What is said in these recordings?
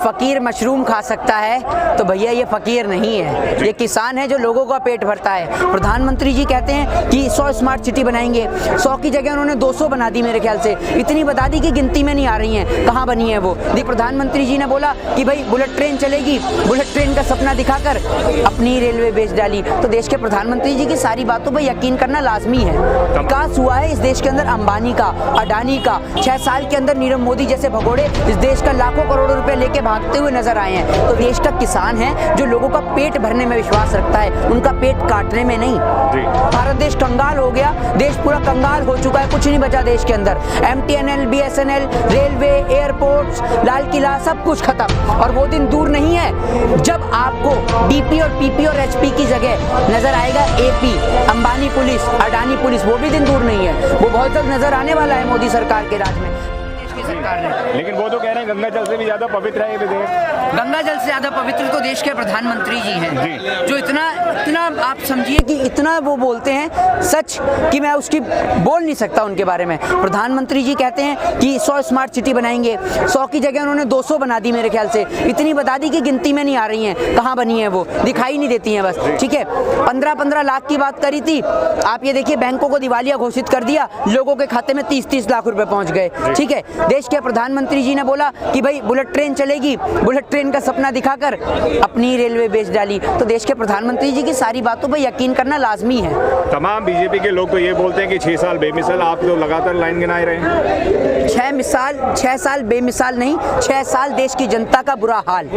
फकीर मशरूम खा सकता है तो भैया ये फकीर नहीं है, ये किसान है जो लोगों का पेट भरता है। प्रधानमंत्री जी कहते हैं कि 100 स्मार्ट सिटी बनाएंगे, 100 की जगह उन्होंने 200 बना दी। मेरे ख्याल से इतनी बता दी कि गिनती में नहीं आ रही हैं, कहाँ बनी है वो। प्रधानमंत्री जी ने बोला कि भाई बुलेट ट्रेन चलेगी, बुलेट ट्रेन का सपना दिखाकर अपनी रेलवे बेच डाली। तो देश के प्रधानमंत्री जी की सारी बातों पर यकीन करना लाजमी है। विकास हुआ है इस देश के अंदर अंबानी का, अडानी का। 6 साल के अंदर नीरव मोदी जैसे भगोड़े इस देश का लाखों करोड़ों रुपए लेके भागते हुए नजर आए हैं। तो देश का किसान है जो लोगों का पेट भरने में विश्वास रखता है, उनका पेट काटने में नहीं। भारत देश कंगाल हो गया, देश पूरा कंगाल हो चुका है, कुछ नहीं बचा देश के अंदर। MTNL, BSNL, railway, airports, Lal Qila, सब कुछ खत्म। और वो दिन दूर नहीं है जब आपको DP और PP और HP की जगह नजर आएगा AP, Ambani police, Adani police. वो भी दिन दूर नहीं है, वो बहुत जल्द नजर आने वाला है मोदी सरकार के राज में, देश की सरकार ने। लेकिन वो तो कह रहे हैं गंगा जल से भी ज्यादा पवित्र है ये विधेयक। गंगा जल से ज्यादा पवित्र तो देश के प्रधानमंत्री जी हैं, जो इतना आप समझिए कि इतना वो बोलते हैं सच कि मैं उसकी बोल नहीं सकता उनके बारे में। प्रधानमंत्री जी कहते हैं कि 100 स्मार्ट सिटी बनाएंगे, 100 की जगह उन्होंने 200 बना दी। मेरे ख्याल से इतनी बता दी कि गिनती में नहीं आ रही हैं, कहाँ बनी है वो, दिखाई नहीं देती हैं बस। ठीक है, 15-15 लाख की बात करी थी, आप ये देखिए बैंकों को दिवालिया घोषित कर दिया, लोगों के खाते में 30-30 लाख रुपए पहुंच गए। ठीक है, देश के प्रधानमंत्री जी ने बोला कि भाई बुलेट ट्रेन चलेगी, बुलेट ट्रेन का सपना दिखाकर अपनी रेलवे बेच डाली। तो देश के प्रधानमंत्री जी की सारी बातों पर यकीन करना लाजमी है। तमाम बीजेपी के लोग तो ये बोलते हैं कि 6 साल बेमिसाल, आप तो लगातार लाइन गिनाए रहे हैं। 6 साल बेमिसाल नहीं, 6 साल देश की जनता का बुरा हाल,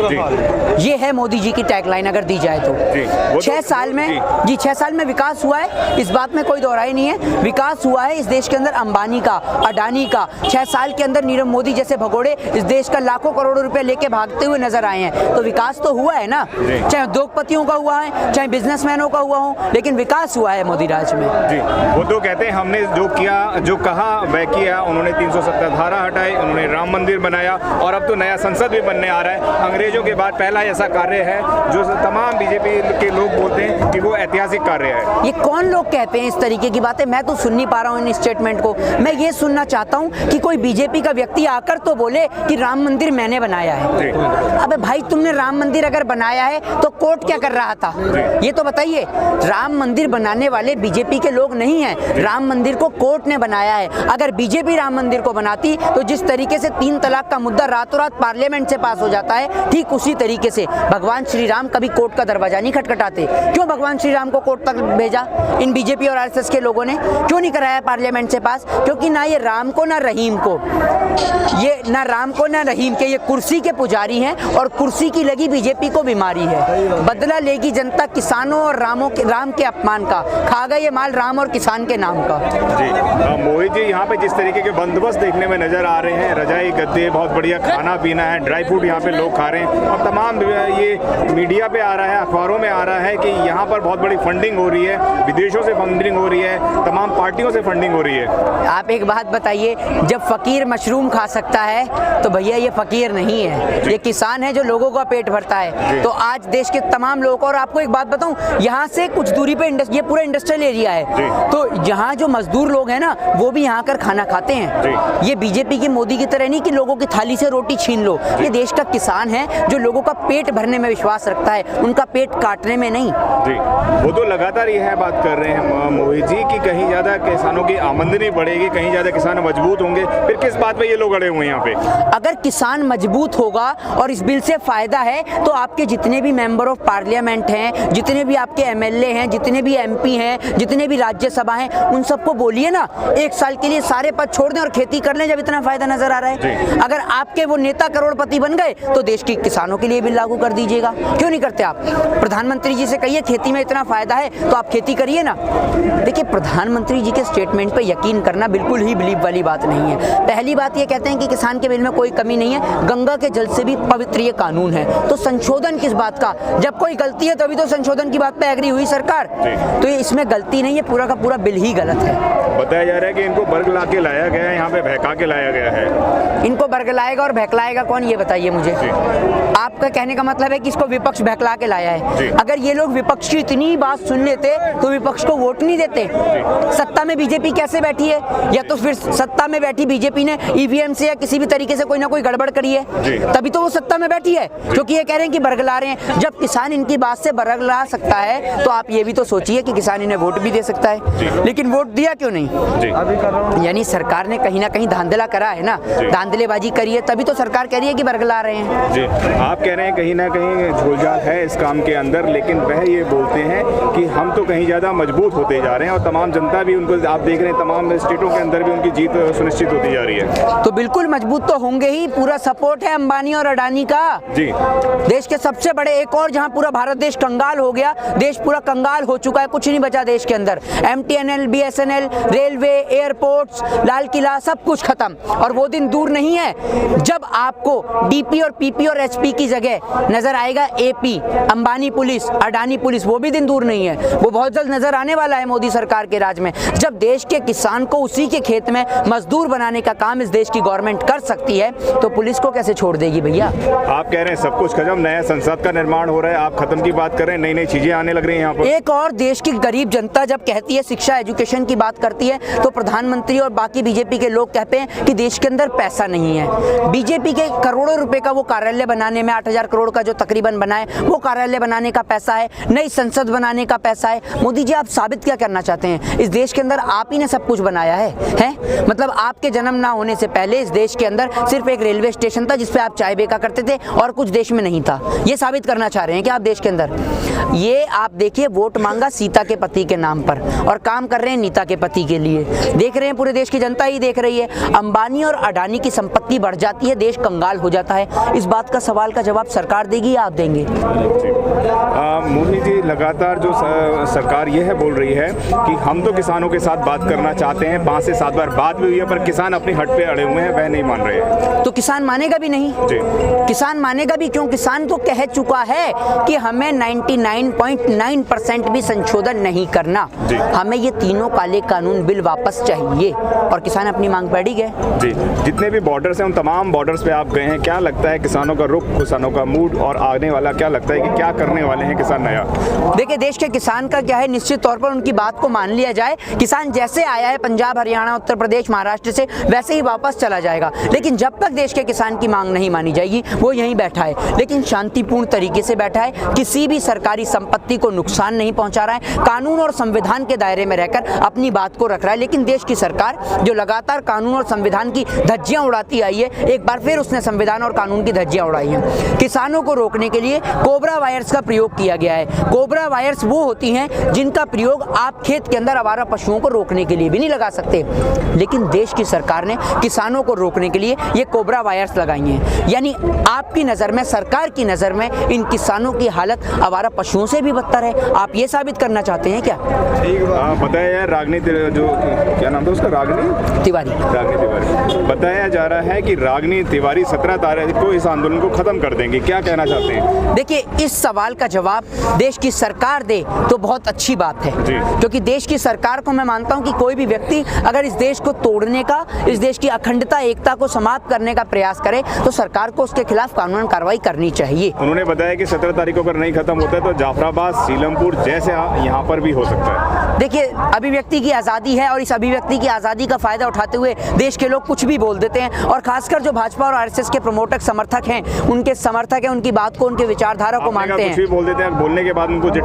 ये है मोदी जी की टैगलाइन अगर दी जाए तो। 6 साल में 6 साल में विकास हुआ है, इस बात में कोई दोहराई नहीं है। विकास हुआ है इस देश के अंदर अंबानी का, अडानी का। 6 साल के अंदर नीरव मोदी जैसे भगोड़े इस देश का लाखों करोड़ों रुपए लेके भागते हुए नजर आए हैं। तो विकास तो हुआ है ना, चाहे उद्योगपतियों का हुआ है, चाहे बिजनेसमैनों का हुआ हो, लेकिन विकास हुआ है मोदी राज में। जी, वो तो कहते हैं हमने जो किया, जो कहा वह किया। उन्होंने 370 धारा हटाई, उन्होंने राम मंदिर बनाया और अब तो नया संसद भी बनने आ रहा है। अंग्रेजों के बाद पहला ऐसा कार्य है जो तमाम बीजेपी के लोग बोलते हैं कि वो ऐतिहासिक कार्य है। ये कौन लोग कहते हैं इस तरीके की बातें? मैं तो सुन नहीं पा रहा हूँ इन स्टेटमेंट को। मैं ये सुनना चाहता हूँ कि कोई बीजेपी का व्यक्ति आकर तो बोले कि राम मंदिर मैंने बनाया है। अबे भाई, तुमने राम मंदिर अगर बनाया है तो कोर्ट क्या कर रहा था, ये तो बताइए। राम मंदिर बनाने वाले बीजेपी के लोग नहीं हैं, राम मंदिर को कोर्ट ने बनाया है। अगर बीजेपी राम मंदिर को बनाती तो जिस तरीके से 3 तलाक का मुद्दा रातों रात पार्लियामेंट से पास हो जाता है, ठीक उसी तरीके से भगवान श्री राम कभी कोर्ट का दरवाजा नहीं खटखटाते। क्यों भगवान श्री राम को कोर्ट तक भेजा इन बीजेपी और RSS के लोगों ने? क्यों नहीं कराया पार्लियामेंट से पास? क्योंकि ना ये राम को ना रहीम को, ये ना राम को ना रहीम के, ये कुर्सी के पुजारी हैं और कुर्सी की लगी बीजेपी को बीमारी है। बदला लेगी जनता किसानों और राम के अपमान का। खा गए ये माल राम और किसान के नाम का। जी मोहित जी, यहाँ पे जिस तरीके के बंदोबस्त देखने में नजर आ रहे हैं, रजाई गद्दे, बहुत बढ़िया खाना पीना है, ड्राई फ्रूट यहाँ पे लोग खा रहे हैं और तमाम ये मीडिया पे आ रहा है, अखबारों में आ रहा है कि यहाँ पर बहुत बड़ी फंडिंग हो रही है, विदेशों से फंडिंग हो रही है, तमाम पार्टियों से फंडिंग हो रही है। आप एक बात बताइए, जब फकीर मशरूम खा सकता है तो भैया ये फकीर नहीं है, ये किसान है जो लोगों का पेट भरता है। तो आज देश के तमाम लोग, और आपको एक बात बताऊं, यहाँ से कुछ दूरी पे ये पूरा इंडस्ट्रियल एरिया है, तो यहाँ जो मजदूर लोग हैं ना, वो भी यहाँ कर खाना खाते हैं। ये बीजेपी की मोदी की तरह नहीं कि लोगों की थाली से रोटी छीन लो। ये देश का किसान है जो लोगों का पेट भरने में विश्वास रखता है, उनका पेट काटने में नहीं। जी, वो तो लगातार यह बात कर रहे हैं मोहित जी कि कहीं ज्यादा किसानों की आमदनी बढ़ेगी, कहीं ज्यादा किसान मजबूत होंगे। फिर किस बात पे ये लोग अड़े हुए हैं यहाँ पे? अगर किसान मजबूत होगा और इस बिल से फायदा है तो आपके जितने भी मेंबर ऑफ पार्लियामेंट हैं, जितने भी आपके MLA हैं, जितने भी MP हैं, जितने भी राज्यसभा हैं, उन सबको बोलिए ना 1 साल के लिए सारे पद छोड़ दें और खेती कर लें जब इतना फायदा नजर आ रहा है। अगर आपके वो नेता करोड़पति बन गए तो देश के किसानों के लिए भी लागू कर दीजिएगा। क्यों नहीं करते आप? प्रधानमंत्री जी से कहिए खेती में इतना फायदा है तो आप खेती करिए ना। देखिए, प्रधानमंत्री जी के स्टेटमेंट पे यकीन करना बिल्कुल ही बिलीव वाली बात नहीं है। पहली बात ये कहते हैं कि किसान के बिल में कोई कमी नहीं है, गंगा के जल से भी पवित्र ये कानून है, तो संशोधन किस बात का? जब कोई गलती है तभी तो संशोधन की बात पे एग्री हुई सरकार, तो ये इसमें गलती नहीं है, पूरा का पूरा बिल ही गलत है। बताया जा रहा है कि इनको बर्ग ला के लाया गया है, यहाँ पे बहका के लाया गया है। इनको बरगलाएगा और बहकलाएगा कौन, ये बताइए मुझे। आपका कहने का मतलब है कि इसको विपक्ष बहकला के लाया है। अगर ये लोग विपक्ष की इतनी बात सुन लेते तो विपक्ष को वोट नहीं देते। सत्ता में बीजेपी कैसे बैठी है? या तो फिर सत्ता में बैठी बीजेपी ने ईवीएम से या किसी भी तरीके से कोई ना कोई गड़बड़ करी है, तभी तो वो सत्ता में बैठी है, क्योंकि ये कह रहे हैं कि बरगला रहे हैं। जब किसान इनकी बात से बरगला सकता है तो आप ये भी तो सोचिए कि किसान इन्हें वोट भी दे सकता है, लेकिन वोट दिया क्यों नहीं? यानी सरकार ने कहीं ना कहीं धांधला करा है ना, धांधलेबाजी करी है, तभी तो सरकार कह रही है कि बरगला रहे हैं। जी, आप कह रहे हैं कहीं ना कहीं झोलझाल है इस काम के अंदर, लेकिन वह ये बोलते हैं कि हम तो कहीं ज़्यादा मजबूत होते जा रहे हैं और तमाम जनता भी उनको, आप देख रहे हैं तमाम स्टेटों के अंदर भी उनकी जीत सुनिश्चित होती जा रही है। तो बिल्कुल मजबूत तो होंगे ही, पूरा सपोर्ट है अंबानी और अडानी का। जी, देश के सबसे बड़े, एक और जहां पूरा भारत देश कंगाल हो गया, देश पूरा कंगाल हो चुका है, कुछ नहीं बचा देश के अंदर। MTNL, BSNL, railway, airports, Lal Qila, सब कुछ खत्म। और वो दिन दूर नहीं है जब आपको DP और PP और HP की जगह नजर आएगा AP, Ambani police, Adani police. वो भी दिन दूर नहीं है, वो बहुत जल्द नजर आने वाला है मोदी सरकार के राज में। जब देश के किसान को उसी के खेत में मजदूर बनाने का काम इस देश की गवर्नमेंट कर सकती है, तो पुलिस को कैसे छोड़ देगी भैया? आप कह रहे हैं सब कुछ खत्म, नया संसद का निर्माण हो रहा है, आप खत्म की बात कर रहे हैं, नई नई चीजें आने लग रही हैं यहाँ पर। एक और देश की गरीब जनता जब कहती है, शिक्षा एजुकेशन की बात करती है, तो प्रधानमंत्री और बाकी बीजेपी के लोग कहते हैं कि देश के अंदर पैसा नहीं है। बीजेपी के करोड़ों रुपए का वो कार्यालय बनाने में, 8,000 करोड़ का जो तकरीबन बना है, वो कार्यालय बनाने का पैसा है, नई संसद बनाने का पैसा है। मोदी जी, आप साबित क्या करना चाहते हैं? इस देश के अंदर आप ही ने सब कुछ बनाया है? मतलब आपके जन्म ना होने से पहले इस देश के अंदर सिर्फ एक रेलवे स्टेशन था जिसपे आप चाय बेचा करते थे और कुछ देश में नहीं था। ये साबित करना चाह रहे हैं कि आप देश के अंदर? ये आप देखिए, वोट मांगा सीता के पति के नाम पर और काम कर रहे हैं नीता के पति के लिए। देख रहे हैं, पूरे देश की जनता ही देख रही है। अंबानी और अडानी की संपत्ति बढ़ जाती है, देश कंगाल हो जाता है। इस बात का सवाल का जवाब सरकार देगी या आप देंगे? मोदी जी, लगातार जो सरकार ये है बोल रही है कि हम तो किसानों के साथ बात करना चाहते हैं, 5 से 7 बार बात भी हुई है, पर किसान अपनी हट पे अड़े हुए हैं, वह नहीं मान रहे हैं। तो किसान मानेगा भी नहीं जी। किसान मानेगा भी क्यों? किसान तो कह चुका है कि हमें 99.9% भी संशोधन नहीं करना, हमें ये तीनों काले कानून बिल वापस चाहिए, और किसान अपनी मांग पर अड़ी गए। जी, जितने भी बॉर्डर्स हैं उन तमाम बॉर्डर्स पे आप गए हैं, क्या लगता है किसानों का रुख, किसानों का मूड और आने वाला क्या लगता है कि क्या करने वाले हैं किसान नया? देखिए, देश के किसान का क्या है, निश्चित तौर पर उनकी बात को मान लिया जाए। किसान जैसे आया है पंजाब, हरियाणा, उत्तर प्रदेश, महाराष्ट्र से, वैसे ही वापस चला जाएगा। लेकिन जब तक देश के किसान की मांग नहीं मानी जाएगी, वो यहीं बैठा है, लेकिन शांतिपूर्ण तरीके से बैठा है, किसी भी सरकारी संपत्ति को नुकसान नहीं पहुंचा रहा है, कानून और संविधान के दायरे में रहकर अपनी बात को रख रहा है। लेकिन देश की सरकार जो लगातार कानून और संविधान की धज्जियां उड़ाती आई है, एक बार फिर उसने संविधान और कानून की धज्जियां उड़ाई हैं। किसानों को रोकने के लिए कोबरा वायर्स का प्रयोग किया गया है। कोबरा वायर्स वो होती हैं जिनका प्रयोग आप खेत के अंदर आवारा पशुओं को रोकने के लिए भी नहीं लगा सकते, लेकिन देश की सरकार ने किसानों को रोकने के लिए ये कोबरा वायर्स लगाई हैं। यानी आपकी नज़र में, सरकार की नज़र में, इन किसानों की हालत आवारा पशुओं से भी बदतर है। आप ये साबित करना चाहते हैं क्या? बताया रागनी, जो क्या नाम था उसका, रागनी तिवारी बताया जा रहा है कि रागनी तिवारी 17 तारीख को इस आंदोलन को खत्म कर देंगे, क्या कहना चाहते हैं? देखिए, इस सवाल का जवाब देश की सरकार दे तो बहुत अच्छी बात है, क्योंकि देश की सरकार को मैं मानता हूं कि कोई भी व्यक्ति अगर इस देश को तोड़ने का, इस देश की अखंडता, एकता को समाप्त करने का प्रयास करे तो सरकार को उसके खिलाफ कानूनन कार्रवाई करनी चाहिए। उन्होंने बताया कि 17 तारीख को अगर नहीं खत्म होता है तो जाफराबाद, सीलमपुर जैसे यहाँ पर भी हो सकता है। देखिए, अभिव्यक्ति की आज़ादी है और इस अभिव्यक्ति की आज़ादी का फायदा उठाते हुए देश के लोग कुछ भी बोल देते हैं, और खासकर जो भाजपा और RSS के प्रमोटक समर्थक हैं, उनके समर्थक हैं, उनकी बात को, उनके विचारधारा को मानते हैं। कुछ भी बोल देते हैं, बोलने के बाद उनको जेड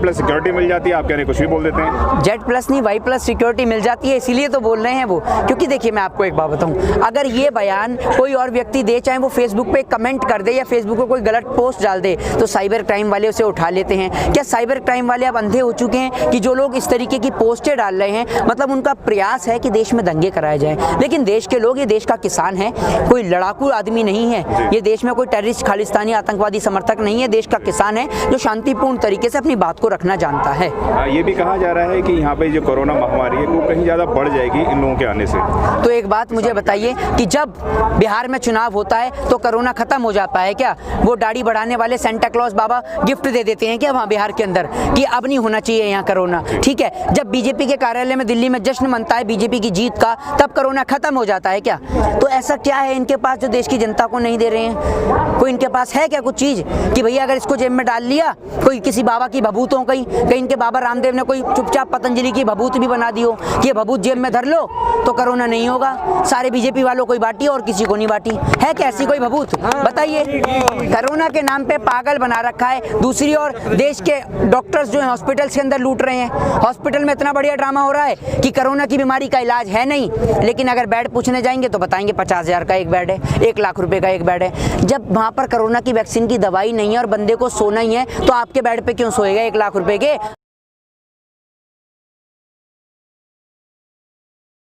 प्लस सिक्योरिटी मिल जाती है, आप कह रहे हैं कुछ भी बोल देते हैं। जेड प्लस नहीं, वाई प्लस सिक्योरिटी मिल जाती है, इसीलिए तो बोल रहे हैं वो। क्योंकि देखिए, मैं आपको एक बात बताऊं, अगर ये बयान कोई और व्यक्ति दे, चाहे वो फेसबुक पे कमेंट कर दे या फेसबुक पे कोई गलत पोस्ट डाल दे, तो साइबर क्राइम वाले उसे उठा लेते हैं। क्या साइबर क्राइम वाले अब अंधे हो चुके हैं कि जो लोग इस तरीके की पोस्टें डाल रहे हैं, मतलब उनका प्रयास है कि देश में दंगे कराए जाए? लेकिन देश के लोग, ये देश का किसान है, कोई लड़ाकू आदमी नहीं है, ये देश में कोई टेररिस्ट, खालिस्तानी, आतंकवादी समर्थक नहीं है, देश का किसान है जो शांतिपूर्ण तरीके से अपनी बात को रखना जानता है। ये भी कहा जा रहा है कि यहाँ पे जो कोरोना महामारी है वो कहीं ज़्यादा बढ़ जाएगी इन लोगों के आने से। तो एक बात मुझे बताइए कि जब बिहार में चुनाव होता है तो कोरोना खत्म हो जाता है क्या? वो दाढ़ी बढ़ाने वाले सेंटा क्लॉज बाबा गिफ्ट दे देते हैं क्या वहाँ बिहार के अंदर कि अब नहीं होना चाहिए यहाँ कोरोना? ठीक है, जब बीजेपी के कार्यालय में दिल्ली में जश्न मनता है बीजेपी की जीत का, तब कोरोना कोरोना खत्म हो जाता है क्या? तो ऐसा क्या है इनके पास जो देश की जनता को नहीं दे रहे हैं? कोई इनके पास है क्या कुछ चीज़ कि भैया अगर इसको जेब में डाल लिया, कोई किसी बाबा की भभूत हो, कहीं इनके बाबा रामदेव ने कोई चुपचाप पतंजलि की भभूत भी बना दी हो कि ये भभूत जेब में धर लो तो कोरोना नहीं होगा। सारे बीजेपी वालों को ही बांटी और किसी को नहीं बांटी। है क्या ऐसी कोई भभूत? बताइए। कोरोना के नाम पे पागल बना रखा है। दूसरी ओर देश के डॉक्टर्स जो हैं हॉस्पिटल्स के अंदर लूट रहे हैं। हॉस्पिटल में इतना बढ़िया ड्रामा हो रहा है कि कोरोना की बीमारी का इलाज है नहीं, लेकिन अगर बेड पूछने जाएंगे तो बताएंगे 50,000 का एक बेड है, 1 लाख रुपए का एक बेड है। जब वहाँ पर कोरोना की वैक्सीन की दवाई नहीं है और बंदे को सोना ही है तो आपके बेड पे क्यों सोएगा 1 लाख रुपए के?